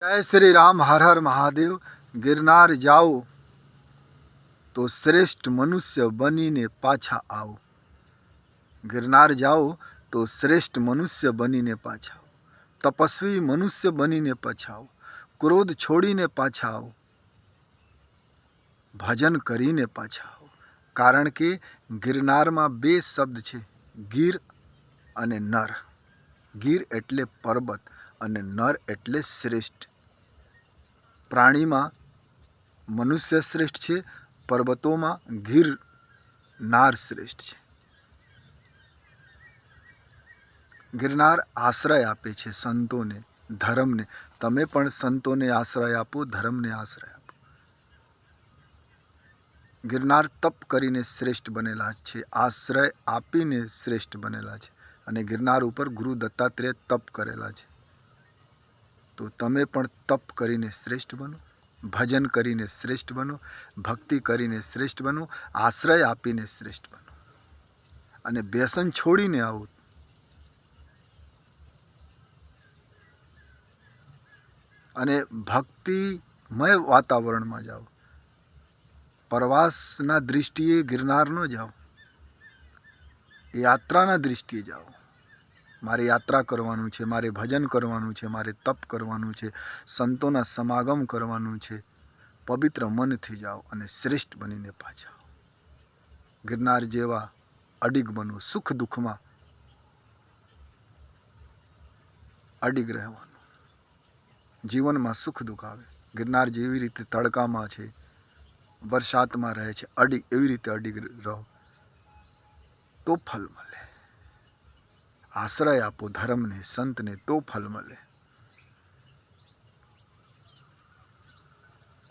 जय श्री राम। हर हर महादेव। गिरनार जाओ तो श्रेष्ठ मनुष्य बनीने पाछा आओ। गिरनार जाओ तो श्रेष्ठ मनुष्य बनीने पाछा आओ। तपस्वी मनुष्य बनीने पाछा आओ। क्रोध छोड़ीने पाछा आओ। भजन करीने पाछा आओ। कारण કે ગિરનારમાં બે શબ્દ છે, ગીર અને નર. ગીર એટલે પર્વત અને નર એટલે શ્રેષ્ઠ. પ્રાણીમાં મનુષ્ય શ્રેષ્ઠ છે, પર્વતોમાં ગિરનાર શ્રેષ્ઠ છે. ગિરનાર આશ્રય આપે છે સંતોને, ધર્મને. તમે પણ સંતોને આશ્રય આપો, ધર્મને આશ્રય આપો. ગિરનાર તપ કરીને શ્રેષ્ઠ બનેલા છે, આશ્રય આપીને શ્રેષ્ઠ બનેલા છે. અને ગિરનાર ઉપર ગુરુ દત્તાત્રેય તપ કરેલા છે. તો તમે પણ તપ કરીને શ્રેષ્ઠ બનો, ભજન કરીને શ્રેષ્ઠ બનો, ભક્તિ કરીને શ્રેષ્ઠ બનો, આશ્રય આપીને શ્રેષ્ઠ બનો. અને વ્યસન છોડીને આવો. અને ભક્તિમય વાતાવરણમાં જાઓ. પ્રવાસના દૃષ્ટિએ ગિરનાર ન જાઓ, યાત્રાના દૃષ્ટિએ જાઓ. મારે યાત્રા કરવાનું છે, મારે ભજન કરવાનું છે, મારે તપ કરવાનું છે, સંતોના સમાગમ કરવાનું છે. પવિત્ર મનથી જાઓ અને શ્રેષ્ઠ બનીને પાછા આવો. ગિરનાર જેવા અડીગ બનો. સુખ દુઃખમાં અડીગ રહેવાનું. જીવનમાં સુખ દુઃખ આવે, ગિરનાર જેવી રીતે તડકામાં છે, વરસાદમાં રહે છે, અડીગ, એવી રીતે અડીગ રહો તો ફલ મળે. આશ્રય આપો ધર્મને, સંતને, તો ફલ મળે.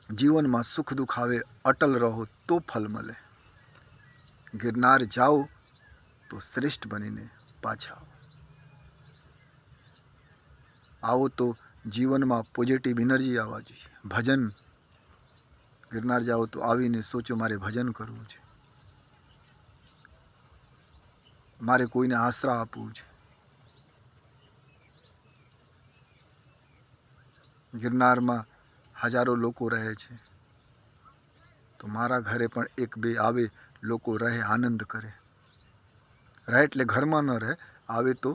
જીવનમાં સુખ દુઃખ આવે, અટલ રહો તો ફલ મળે. ગિરનાર જાઓ તો શ્રેષ્ઠ બનીને પાછા આવો. આવો તો જીવનમાં પોઝિટિવ એનર્જી આવવા જોઈએ. ભજન, ગિરનાર જાઓ તો આવીને સોચો મારે ભજન કરવું છે, મારે કોઈને આશરા આપવું છે. ગિરનારમાં હજારો લોકો રહે છે, તો મારા ઘરે પણ એક બે આવે, લોકો રહે, આનંદ કરે. રહે એટલે ઘરમાં ન રહે, આવે તો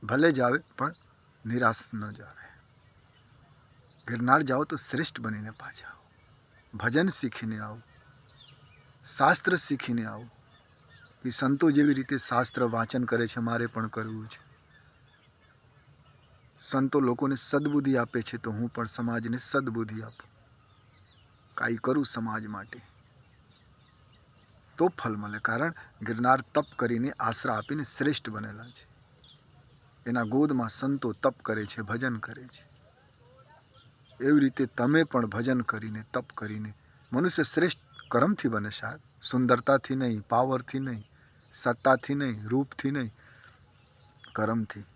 ભલે જ આવે પણ નિરાશ ન જાવે. ગિરનાર જાઓ તો શ્રેષ્ઠ બનીને પાછા આવો. ભજન શીખીને આવો, શાસ્ત્ર શીખીને આવો. એ સંતો જેવી રીતે શાસ્ત્ર વાંચન કરે છે, મારે પણ કરવું છે. સંતો લોકોને સદબુદ્ધિ આપે છે, તો હું પણ સમાજને સદબુદ્ધિ આપું, કાંઈ કરું સમાજ માટે તો ફલ મળે. કારણ ગિરનાર તપ કરીને આશરા આપીને શ્રેષ્ઠ બનેલા છે. એના ગોદમાં સંતો તપ કરે છે, ભજન કરે છે. એવી રીતે તમે પણ ભજન કરીને, તપ કરીને. મનુષ્ય શ્રેષ્ઠ કર્મથી બને સાહેબ, સુંદરતાથી નહીં, પાવરથી નહીં, સત્તાથી નહીં, રૂપથી નહીં, કર્મથી.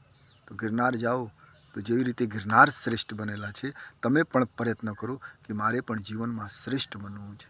તો ગિરનાર જાઓ તો જેવી રીતે ગિરનાર શ્રેષ્ઠ બનેલા છે, તમે પણ પ્રયત્ન કરો કે મારે પણ જીવનમાં શ્રેષ્ઠ બનવું છે.